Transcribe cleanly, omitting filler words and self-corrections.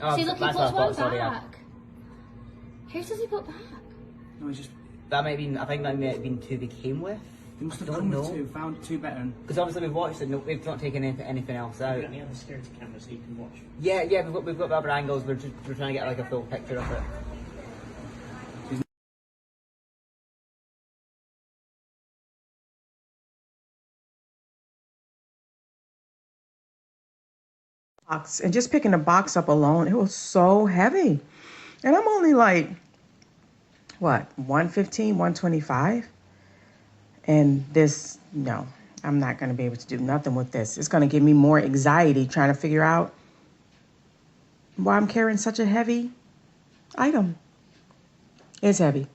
Oh, See, look, he that's puts what I one thought, sorry, yeah. back. Who does he put back? No, he's just. That might have been, I think that might have been two they came with. They must have I don't come know. with two, found two better. Because obviously we've watched it, no, we've not taken anything else out. Have you got any other security cameras so you can watch? Yeah, we've got the other angles, we're trying to get like a full picture of it. Box, and just picking the box up alone, it was so heavy. And I'm only like, what, 115, 125? And this, no, I'm not going to be able to do nothing with this. It's going to give me more anxiety trying to figure out why I'm carrying such a heavy item. It's heavy.